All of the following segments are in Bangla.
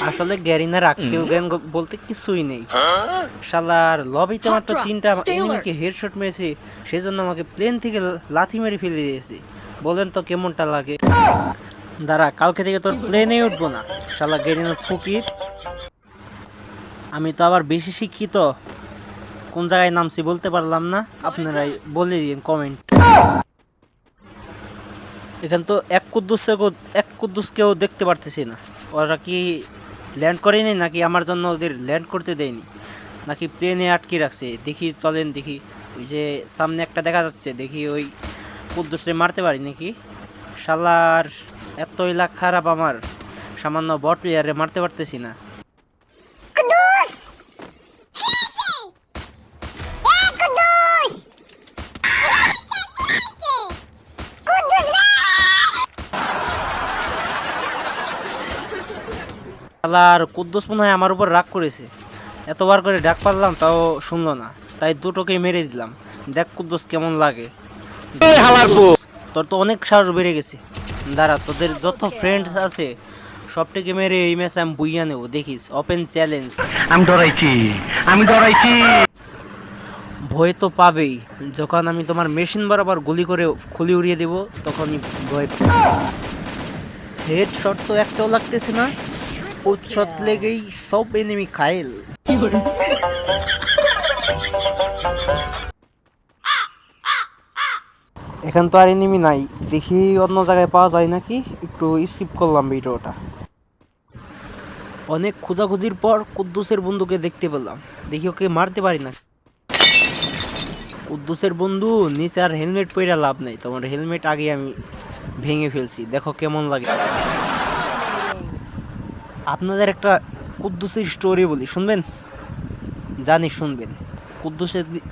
আসলে গ্যারিনার আক্কেল জ্ঞান বলতে কিছুই নেই। শালার লবিতে মাত্র 3টা এনিমিকে হেডশট মেরেছি, সেজন্য আমাকে প্লেন থেকে লাথি মেরে ফেলে দিয়েছে। বলেন তো কেমনটা লাগে? দাঁড়া, কালকে থেকে তোর প্লেনে উঠবো না শালা গ্যারিনার ফকির। আমি তো আবার বেশি শিক্ষিত, কোন জায়গায় নামছি বলতে পারলাম না, আপনারাই বলে দিন কমেন্ট। এখানে তো এক কুদ্দুসকেও দেখতে পারতেছি না। ওরা কি ল্যান্ড করেনি নাকি আমার জন্য ওদের ল্যান্ড করতে দেয়নি, নাকি প্লেনে আটকে রাখছে? দেখি চলেন দেখি, ওই যে সামনে একটা দেখা যাচ্ছে, দেখি ওই কুদ্দুসে মারতে পারি নাকি। শালার এতই লাখ খারাপ আমার, সামান্য বট প্লেয়ারে মারতে পারতেছি না। শালার কুদ্দুস মনে হয় আমার উপর রাগ করেছে, এতবার করে ডাক পারলাম তাও শুনলো না, তাই দুটোকেই মেরে দিলাম। দেখ কুদ্দুস কেমন লাগে। তোর তো অনেক সাহস বেড়ে গেছে। দাঁড়া, তোদের যত ফ্রেন্ডস আছে সবটাকে মেরে এই ম্যাচ আমি বুইয়া নেবো, দেখিস। Open challenge. আমি ডরাইছি। ভয় তো পাবেই, যখন আমি তোমার মেশিন বরাবর গুলি করে খুলি উড়িয়ে দেবো তখনই ভয়। হেড শট তো একটাও লাগতেছে না, উৎসত লেগেই সব এনিমি খাইল। এখন তো আর এনিমি নাই, দেখি অন্য জায়গায় পাওয়া যায় নাকি। একটু স্কিপ করলাম ভিডিওটা। অনেক খোঁজাখুঁজির পর কুদ্দুসের বন্ধুকে দেখতে পেলাম, দেখি ওকে মারতে পারি না। কুদ্দুসের বন্ধু নিচে আর হেলমেট পরে লাভ নেই, তোমার হেলমেট আগে আমি ভেঙে ফেলছি, দেখো কেমন লাগে। আপনাদের একটা কুদ্দুসের স্টোরি বলি, শুনবেন? জানি শুনবেন। কুদ্দুস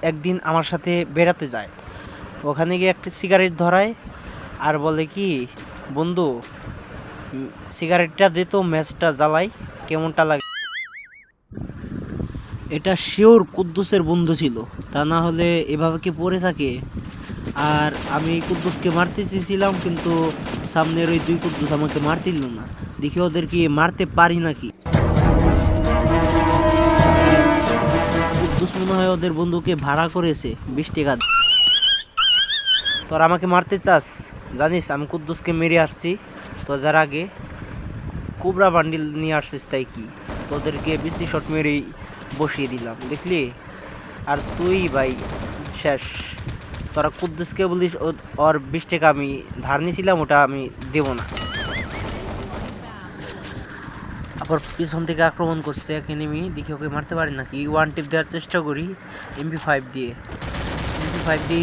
একদিন আমার সাথে বেড়াতে যায়, ওখানে গিয়ে একটা সিগারেট ধরায় আর বলে কি, বন্ধু সিগারেটটা দে তো, ম্যাচটা জ্বালাই, কেমনটা লাগে। এটা শিওর কুদ্দুসের বন্ধু ছিল, তা না হলে এভাবে কি পড়ে থাকে? আর আমি কুদ্দুসকে মারতে চেয়েছিলাম, কিন্তু সামনের ওই 2 কুদ্দুস আমাকে মারতে দিল না। দেখি ওদেরকে মারতে পারি নাকি। কুদ্দুস মনে হয় ওদের বন্ধুকে ভাড়া করেছে 20 টাকা। তোর আমাকে মারতে চাস? জানিস আমি কুদ্দুসকে মেরে আসছি তোদের আগে, কোবরা বান্ডিল নিয়ে আসছিস তাই কি, তোদেরকে 20 শট মেরেই বসিয়ে দিলাম, দেখলি? আর তুই ভাই শেষ। তোরা কুদ্দুসকে বলিস ওর 20 টাকা আমি ধার নিয়েছিলাম, ওটা আমি দেব না। আবার পিছন থেকে আক্রমণ করছে এক এনিমি, দেখি ওকে মারতে পারি নাকি। ওয়ান টিপ দেওয়ার চেষ্টা করি MP5 দিয়ে,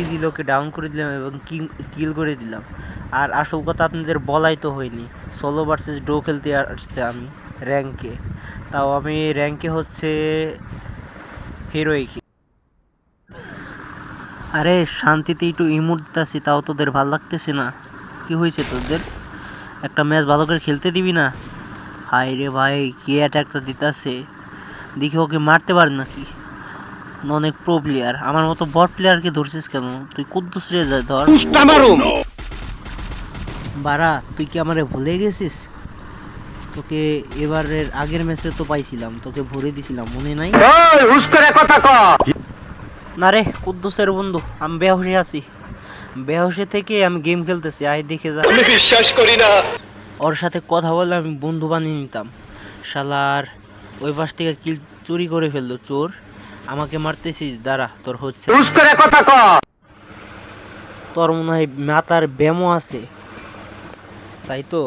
ইজি লোকে ডাউন করে দিলাম এবং কিল করে দিলাম। আর আসল কথা আপনাদের বলাই তো হয়নি, সোলো ভার্সেস ডো খেলতে আসছে আমি র্যাঙ্কে, তাও আমি র্যাঙ্কে হচ্ছে হিরোইক। আরে শান্তিতে একটু ইমোট দিতেছি, তাও তোদের ভালো লাগতেছে না? কি হয়েছে তোদের? একটা ম্যাচ ভালো করে খেলতে দিবি না? হাই রে ভাই, কি অ্যাটাকটা দিতেছে, দেখি ওকে মারতে পারে নাকি। অনেক প্রো প্লেয়ার, আমার মতো বট প্লেয়ারকে ধরছিস কেন? তুই কুদ্দুস রে যা ধর। বারা তুই কি আমারে ভুলে গেছিস? তোকে এবারের আগের ম্যাচে তো পাইছিলাম, তোকে ভরে দিছিলাম, মনে নাই? না রে কুদ্দুসের বন্ধু, আমি বেহুশে আছি, বেহুশে থেকে আমি গেম খেলতেছি, আয় দেখে যা। আমি বিশ্বাস করি না। ওর সাথে কথা বলে আমি বন্ধু বানিয়ে নিতাম। শালার ওই পাশ থেকে কিল চুরি করে ফেললো চোর, আমাকে মারতেছিস? দাঁড়া তোর হচ্ছে। তোর মনে হয় মাথার ব্যামো আছে, তাই তো?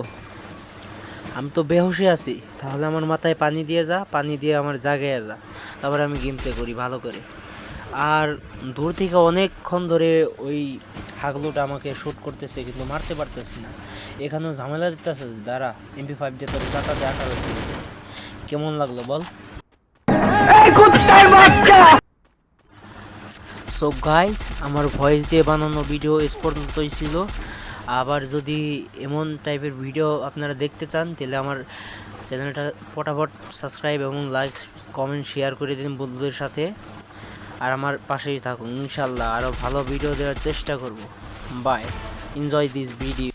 আমি তো বেহুশে আছি, তাহলে আমার মাথায় পানি দিয়ে যা, পানি দিয়ে আমার জায়গায় যা, তারপরে আমি গেম প্লে করি ভালো করে। আর দূর থেকে অনেকক্ষণ ধরে ওই হাগলুটা আমাকে শ্যুট করতেছে, কিন্তু মারতে পারতেছি না। এখানেও ঝামেলা দিতেছে। দাঁড়া MP5 দিয়ে তোর চাকাতে 18 দিয়ে। কেমন লাগলো বল? সো গাইস, আমার ভয়েস দিয়ে বানানো ভিডিও এস পর্যন্তই ছিল। আবার যদি এমন টাইপের ভিডিও আপনারা দেখতে চান, তাহলে আমার চ্যানেলটা ফটাফট সাবস্ক্রাইব এবং লাইক কমেন্ট শেয়ার করে দিন বন্ধুদের সাথে। আর আমার পাশেই থাকুন, ইনশাল্লাহ আরও ভালো ভিডিও দেওয়ার চেষ্টা করব। Bye, enjoy this video.